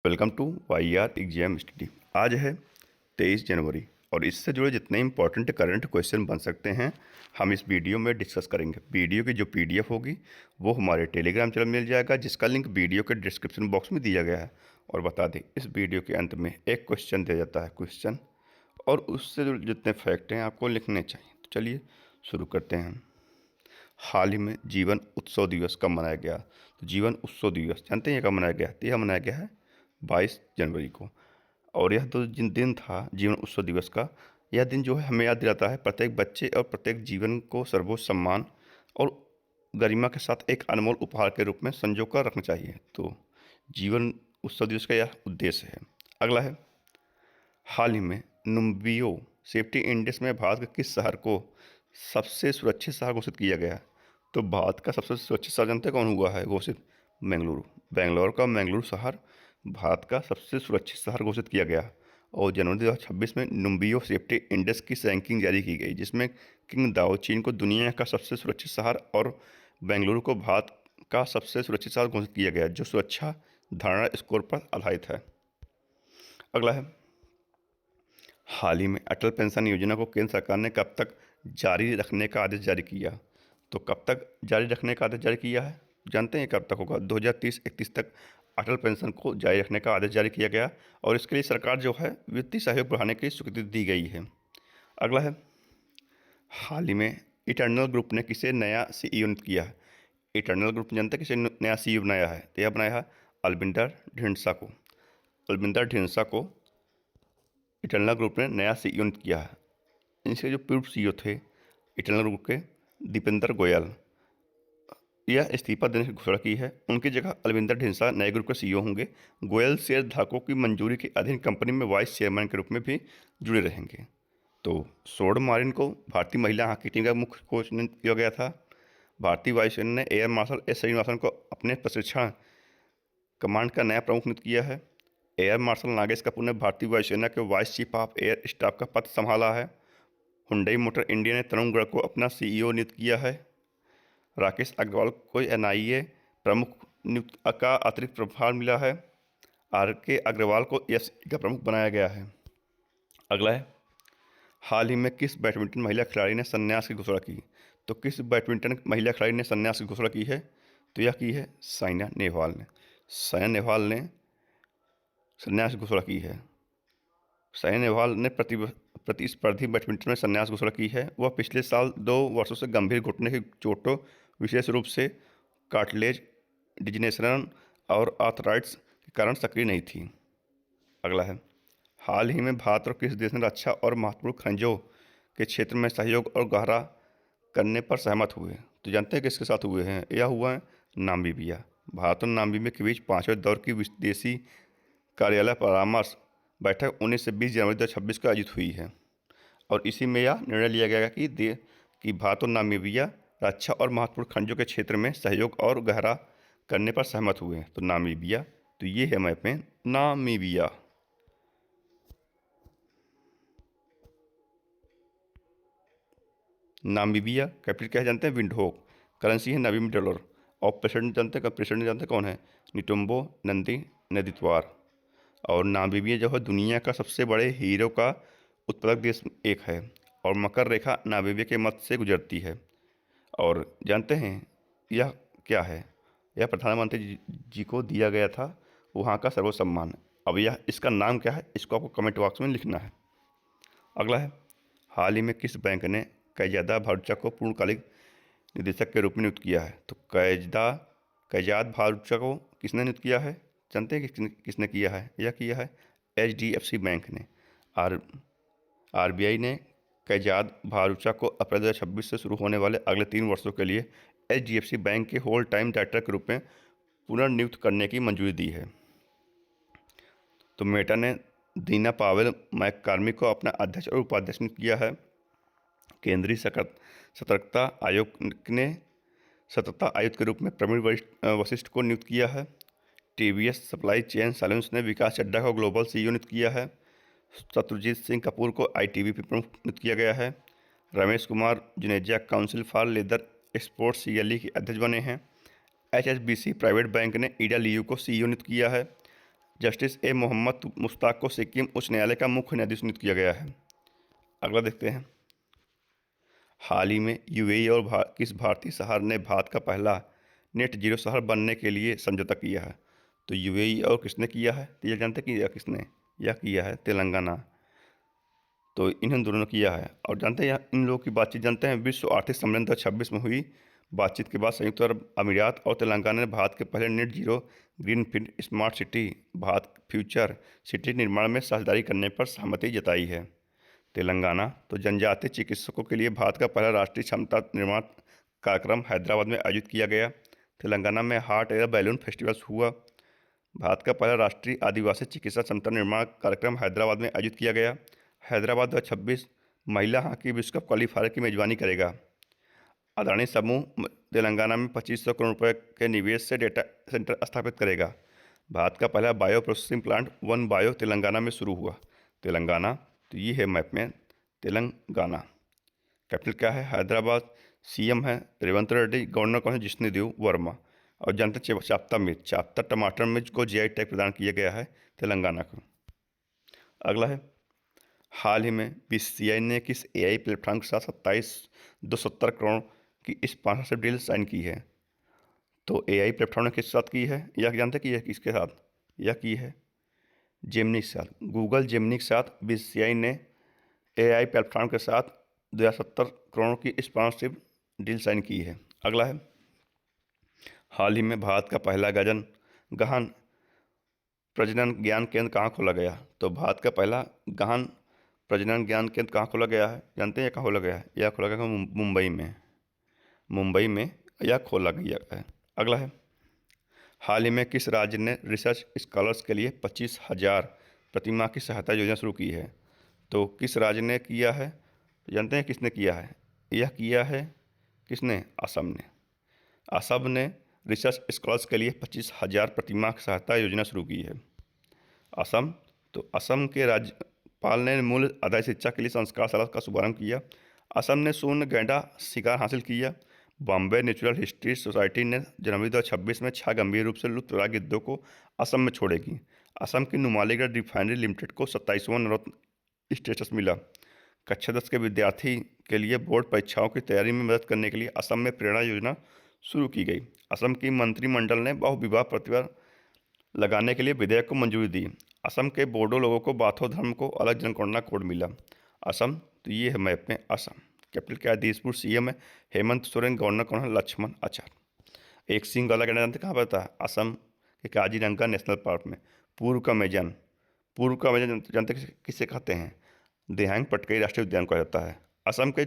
Welcome to Y R exam study. आज है 23 जनवरी और इससे जुड़े जितने इंपॉर्टेंट करंट क्वेश्चन बन सकते हैं हम इस वीडियो में डिस्कस करेंगे। वीडियो की जो पीडीएफ होगी वो हमारे टेलीग्राम चैनल में मिल जाएगा, जिसका लिंक वीडियो के डिस्क्रिप्शन बॉक्स में दिया गया है। और बता दें, इस वीडियो के अंत में एक क्वेश्चन दिया जाता है क्वेश्चन, और उससे जुड़े जितने फैक्ट हैं आपको लिखने चाहिए। तो चलिए शुरू करते हैं। हाल ही में जीवन उत्सव दिवस कब मनाया गया? तो जीवन उत्सव दिवस जानते हैं ये कब मनाया गया? तो यह मनाया गया है 22 जनवरी को। और यह जो दिन था जीवन उत्सव दिवस का, यह दिन जो है हमें याद दिलाता है प्रत्येक बच्चे और प्रत्येक जीवन को सर्वोच्च सम्मान और गरिमा के साथ एक अनमोल उपहार के रूप में संजो कर रखना चाहिए। तो जीवन उत्सव दिवस का यह उद्देश्य है। अगला है, हाल ही में नुम्बियो सेफ्टी इंडेक्स में भारत के किस शहर को सबसे सुरक्षित शहर घोषित किया गया? तो भारत का सबसे सुरक्षित शहर जानते हैं कौन हुआ है घोषित? बेंगलुरु। बेंगलोर का बेंगलुरु शहर भारत का सबसे सुरक्षित शहर घोषित किया गया। और जनवरी 2026 में नुम्बियो सेफ्टी इंडेक्स की रैंकिंग जारी की गई, जिसमें किंग दाओ चीन को दुनिया का सबसे सुरक्षित शहर और बेंगलुरु को भारत का सबसे सुरक्षित शहर घोषित किया गया, जो सुरक्षा धारणा स्कोर पर आधारित है। अगला है, हाल ही में अटल पेंशन योजना को केंद्र सरकार ने कब तक जारी रखने का आदेश जारी किया? तो कब तक जारी रखने का आदेश जारी किया है जानते हैं कब तक होगा? 2030-31 तक अटल पेंशन को जारी रखने का आदेश जारी किया गया, और इसके लिए सरकार जो है वित्तीय सहयोग बढ़ाने की स्वीकृति दी गई है। अगला है, हाल ही में इटर्नल ग्रुप ने किसे नया सीईओ नियुक्त किया है? इटर्नल ग्रुप जानते हैं किसे नया सीईओ बनाया है? तो यह बनाया है अलविंदर ढींडसा को। अलविंदर ढींडसा को इटर्नल ग्रुप ने नया सीईओ नियुक्त किया है। इनसे जो पूर्व सीईओ थे इटर्नल ग्रुप के, दीपेंद्र गोयल, यह इस्तीफा देने की घोषणा की है। उनकी जगह अलविंदर ढींडसा नए ग्रुप के सीईओ होंगे। गोयल शेयर धारकों की मंजूरी के अधीन कंपनी में वाइस चेयरमैन के रूप में भी जुड़े रहेंगे। तो सोड मारिन को भारतीय महिला हॉकी टीम का मुख्य कोच नियुक्त किया गया था। भारतीय वायुसेना ने एयर मार्शल एस श्रीनिवासन को अपने प्रशिक्षण कमांड का नया प्रमुख नियुक्त किया है। एयर मार्शल नागेश कपूर ने भारतीय वायुसेना के vice chief of air staff का पद संभाला है। हुंडई मोटर इंडिया ने तरुण गर्ग को अपना सीईओ नियुक्त किया है। राकेश अग्रवाल को एनआईए प्रमुख नियुक्त का अतिरिक्त प्रभार मिला है। आर के अग्रवाल को एसई का प्रमुख बनाया गया है। अगला है, हाल ही में किस बैडमिंटन महिला खिलाड़ी ने संन्यास की घोषणा की? तो किस बैडमिंटन महिला खिलाड़ी ने संन्यास की घोषणा की है? तो यह की है साइना नेहवाल ने। साइना नेहवाल ने संन्यास की घोषणा की है। साइना नेहवाल ने प्रतिस्पर्धी बैडमिंटन में संन्यास घोषणा की है। वह पिछले साल 2 वर्षों से गंभीर घुटने की चोटों, विशेष रूप से कार्टिलेज डिजनेशन और आर्थराइटिस के कारण सक्रिय नहीं थी। अगला है, हाल ही में भारत और किस देश ने रक्षा और महत्वपूर्ण खनिजों के क्षेत्र में सहयोग और गहरा करने पर सहमत हुए? तो जानते हैं किसके साथ हुए हैं? यह हुआ है नामीबिया। भारत और नामीबिया के बीच 5वें दौर की विदेशी कार्यालय परामर्श बैठक 19 से 20 जनवरी 2026 को आयोजित हुई है। और इसी में यह निर्णय लिया गया कि भारत और नामीबिया रक्षा और महत्वपूर्ण खनिजों के क्षेत्र में सहयोग और गहरा करने पर सहमत हुए। तो नामीबिया, तो ये है मैप में नामीबिया। नामीबिया कैपिटल क्या है जानते हैं? विंडहोक। करेंसी है नामीबियन डॉलर। और प्रेसिडेंट जानते हैं कौन है? निटुम्बो नंदी नदित्वार। और नामीबिया जो है दुनिया का सबसे बड़े हीरो का उत्पादक देश एक है, और मकर रेखा नामीबिया के मध्य से गुजरती है। और जानते हैं यह क्या है? यह प्रधानमंत्री जी को दिया गया था वहाँ का सर्वोच्च सम्मान। अब यह इसका नाम क्या है, इसको आपको कमेंट बॉक्स में लिखना है। अगला है, हाल ही में किस बैंक ने कैजादा भारूचा को पूर्णकालिक निदेशक के रूप में नियुक्त किया है? तो कैजाद भारूचा को किसने नियुक्त किया है जानते हैं? किसने किया है? यह किया है एचडीएफसी बैंक ने। आरबीआई ने कैजाद भारूचा को अप्रैल 2026 से शुरू होने वाले अगले 3 वर्षों के लिए एचडीएफसी बैंक के होल टाइम डायरेक्टर के रूप में पुनर्नियुक्त करने की मंजूरी दी है। तो मेटा ने दीना पावेल मैककॉर्मिक को अपना अध्यक्ष और उपाध्यक्ष नियुक्त किया है। केंद्रीय सतर्कता आयोग ने सतर्कता आयुक्त के रूप में प्रवीण वशिष्ठ को नियुक्त किया है। टीवीएस सप्लाई चेन सॉल्यूशंस ने विकास चड्ढा को ग्लोबल सीईओ नियुक्त किया है। शत्रुजीत सिंह कपूर को आईटीबीपी प्रमुख नियुक्त किया गया है। Ramesh Kumar Juneja council for leather exports CLE के अध्यक्ष बने हैं। एचएसबीसी प्राइवेट बैंक ने ईडा लियू को सीईओ नियुक्त किया है। जस्टिस ए मोहम्मद मुश्ताक को सिक्किम उच्च न्यायालय का मुख्य न्यायाधीश नियुक्त किया गया है। अगला देखते हैं। हाल ही में यूएई और किस भारतीय शहर ने भारत का पहला नेट जीरो शहर बनने के लिए समझौता किया है? तो यूएई और किसने किया है? तो ये जानते कि किसने यह किया है? तेलंगाना। तो इन्होंने दोनों ने किया है। और जानते हैं इन लोगों की बातचीत जानते हैं, विश्व आर्थिक सम्मेलन 2026 में हुई बातचीत के बाद संयुक्त अरब अमीरात और तेलंगाना ने भारत के पहले net zero greenfield smart city Bharat future city निर्माण में साझेदारी करने पर सहमति जताई है। तेलंगाना तो जनजातीय चिकित्सकों के लिए भारत का पहला राष्ट्रीय क्षमता निर्माण कार्यक्रम हैदराबाद में आयोजित किया गया। तेलंगाना में हॉट एयर बैलून फेस्टिवल्स हुआ। भारत का पहला राष्ट्रीय आदिवासी चिकित्सा क्षमता निर्माण कार्यक्रम हैदराबाद में आयोजित किया गया। हैदराबाद 2026 महिला हॉकी विश्व कप क्वालिफायर की मेजबानी करेगा। अदानी समूह तेलंगाना में 2500 करोड़ रुपए के निवेश से डेटा सेंटर स्थापित करेगा। भारत का पहला bio processing plant one bio Telangana में शुरू हुआ। तेलंगाना तो ये है मैप में तेलंगाना। कैपिटल क्या है? हैदराबाद। सीएम है रेवंत रेड्डी। गवर्नर कौन है? जिष्णुदेव वर्मा। और जानते चाप्ता मिर्च, चाप्ता टमाटर मिर्च को जीआई टैग प्रदान किया गया है तेलंगाना को। अगला है, हाल ही में बीसीसीआई ने किस एआई प्लेटफॉर्म के साथ 27,270 करोड़ की स्पॉन्सरशिप डील साइन की है? तो एआई प्लेटफॉर्म ने किसके साथ की है? यह जानते कि यह किसके साथ यह की है? जेमिनी के साथ। गूगल जेमिनी के साथ बीसीसीआई ने एआई प्लेटफॉर्म के साथ 270 करोड़ की स्पॉन्सरशिप डील साइन की है। अगला है, हाल ही में भारत का पहला गहन प्रजनन ज्ञान केंद्र कहाँ खोला गया? तो भारत का पहला गहन प्रजनन ज्ञान केंद्र कहाँ खोला गया है? जानते हैं कहाँ खोला गया है? यह खोला गया मुंबई में यह खोला गया है। अगला है, हाल ही में किस राज्य ने रिसर्च स्कॉलर्स के लिए 25,000 प्रतिमाह की सहायता योजना शुरू की है? तो किस राज्य ने किया है? जानते हैं किसने किया है? यह किया है किसने? असम ने। असम ने रिसर्च स्कॉलर्स के लिए 25,000 प्रतिमाह की सहायता योजना शुरू की है। असम तो असम के राज्यपाल ने मूल आधारित शिक्षा के लिए संस्कारशाला का शुभारंभ किया। असम ने शून्य गैंडा शिकार हासिल किया। बॉम्बे नेचुरल हिस्ट्री सोसाइटी ने जनवरी 2026 में 6 गंभीर रूप से लुप्तप्राय गिद्धों को असम में छोड़ेगी। असम की नुमालीगढ़ रिफाइनरी लिमिटेड को 27वां नवरत्न स्टेटस मिला। कक्षा 10 के विद्यार्थी के लिए बोर्ड परीक्षाओं की तैयारी में मदद करने के लिए असम में प्रेरणा योजना शुरू की गई। असम की मंत्रिमंडल ने बहुविवाह प्रतिबंध लगाने के लिए विधेयक को मंजूरी दी। असम के बोडो लोगों को बाथो धर्म को अलग जनगणना कोड मिला। असम तो ये है मैप में असम। कैपिटल क्या है? दिसपुर। सीएम है हेमंत सोरेन। गवर्नर कौन है? लक्ष्मण आचार्य। एक सिंह वाला गैंडा जानते कहाँ पर था? असम के काजीरंगा नेशनल पार्क में। पूर्व का अमेजन जानते किसे कहते हैं? दिहांग पटकई राष्ट्रीय उद्यान कहा जाता है। असम के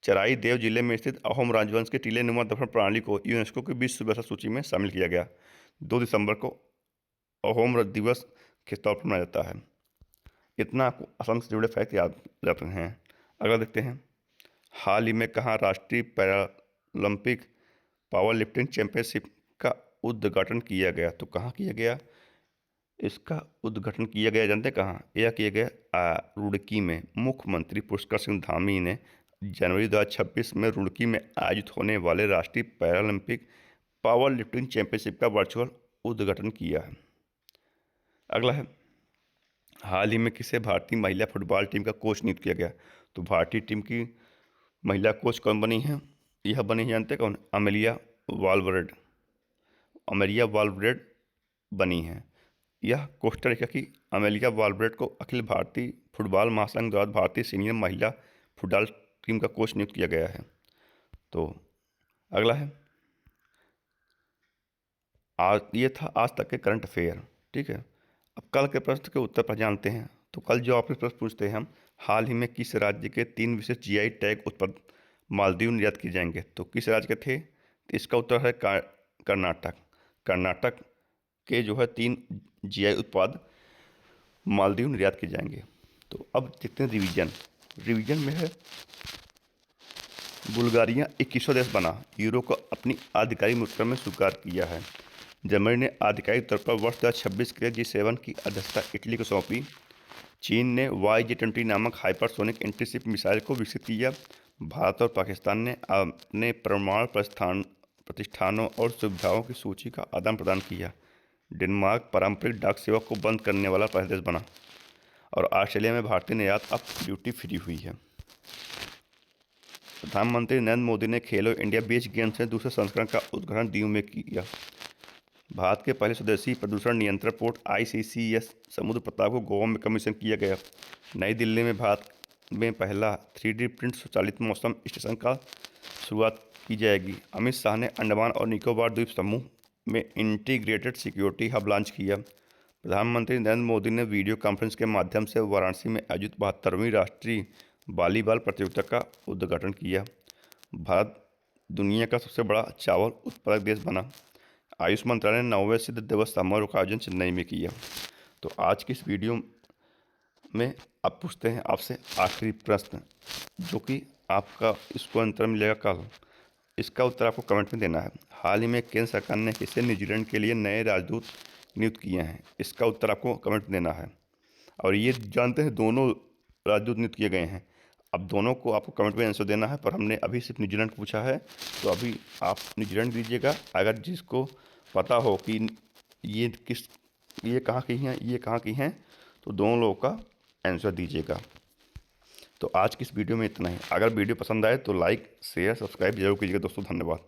चराई देव जिले में स्थित अहोम राजवंश की टीले नुमा दफन प्रणाली को यूनेस्को की विश्व विरासत सूची में शामिल किया गया। 2 दिसंबर को अहोम दिवस के तौर पर मनाया जाता है। इतना आपको असम से जुड़े फैक्ट याद रखते हैं। अगला देखते हैं, हाल ही में कहाँ राष्ट्रीय पैरालंपिक पावर लिफ्टिंग चैंपियनशिप का उद्घाटन किया गया? तो कहाँ किया गया? इसका उद्घाटन किया गया जानते कहाँ? यह किया गया रुड़की में। मुख्यमंत्री पुष्कर सिंह धामी ने जनवरी 2026 में रुड़की में आयोजित होने वाले राष्ट्रीय पैरालंपिक पावर लिफ्टिंग चैंपियनशिप का वर्चुअल उद्घाटन किया है। अगला है, हाल ही में किसे भारतीय महिला फुटबॉल टीम का कोच नियुक्त किया गया? तो भारतीय टीम की महिला कोच कौन बनी है? यह बनी है जानते कौन? अमेलिया वाल्वरेड बनी है। यह कोस्टारिका की अमेलिया वाल्वरेड को अखिल भारतीय फुटबॉल महासंघ द्वारा भारतीय सीनियर महिला फुटबॉल टीम का कोच नियुक्त किया गया है। तो अगला है, ये था आज तक के करंट अफेयर। ठीक है, अब कल के प्रश्न के उत्तर पर जानते हैं। तो कल जो आपसे प्रश्न पूछते हैं हम, हाल ही में किस राज्य के 3 विशेष जीआई टैग उत्पाद मालदीव निर्यात किए जाएंगे? तो किस राज्य के थे? तो इसका उत्तर है कर्नाटक। कर्नाटक के जो है 3 जीआई उत्पाद मालदीव निर्यात किए जाएंगे। तो अब देखते हैं रिवीजन में है, बुल्गारिया 21वां देश बना। यूरो को अपनी आधिकारिक मुद्रा में स्वीकार किया है। जर्मनी ने आधिकारिक तौर पर वर्ष 2026 के लिए G7 की अध्यक्षता इटली को सौंपी। चीन ने YJ-20 नामक हाइपरसोनिक एंटीशिप मिसाइल को विकसित किया। भारत और पाकिस्तान ने अपने परमाणु प्रतिष्ठानों और सुविधाओं की सूची का आदान प्रदान किया। डेनमार्क पारंपरिक डाक सेवा को बंद करने वाला पहला देश बना। और ऑस्ट्रेलिया में भारतीय निर्यात अब ड्यूटी फ्री हुई है। प्रधानमंत्री नरेंद्र मोदी ने खेलो इंडिया बीच गेम्स के दूसरे संस्करण का उद्घाटन दीव में किया। भारत के पहले स्वदेशी प्रदूषण नियंत्रण पोर्ट ICCS समुद्र प्रताप को गोवा में कमीशन किया गया। नई दिल्ली में भारत में पहला 3D प्रिंट स्वचालित मौसम स्टेशन का शुरुआत की जाएगी। अमित शाह ने अंडमान और निकोबार द्वीप समूह में इंटीग्रेटेड सिक्योरिटी हब लॉन्च किया। प्रधानमंत्री नरेंद्र मोदी ने वीडियो कॉन्फ्रेंस के माध्यम से वाराणसी में आयोजित 72वीं राष्ट्रीय वॉलीबॉल प्रतियोगिता का उद्घाटन किया। भारत दुनिया का सबसे बड़ा चावल उत्पादक देश बना। आयुष मंत्रालय ने 9वें सिद्ध दिवस समारोह का आयोजन चेन्नई में किया। तो आज की इस वीडियो में आप पूछते हैं आपसे आखिरी प्रश्न, जो कि आपका इसको अंतर मिलेगा कल। इसका उत्तर आपको कमेंट में देना है। हाल ही में केंद्र सरकार ने किसे न्यूजीलैंड के लिए नए राजदूत नियुक्त किए हैं? इसका उत्तर आपको कमेंट में देना है। और ये जानते हैं दोनों राजदूत नियुक्त किए गए हैं। अब दोनों को आपको कमेंट में आंसर देना है, पर हमने अभी सिर्फ न्यूजीलैंड पूछा है, तो अभी आप न्यूजीलैंड दीजिएगा। अगर जिसको पता हो कि ये कहाँ की हैं, तो दोनों लोगों का आंसर दीजिएगा। तो आज की इस वीडियो में इतना ही। अगर वीडियो पसंद आए तो लाइक शेयर सब्सक्राइब जरूर कीजिएगा दोस्तों। धन्यवाद।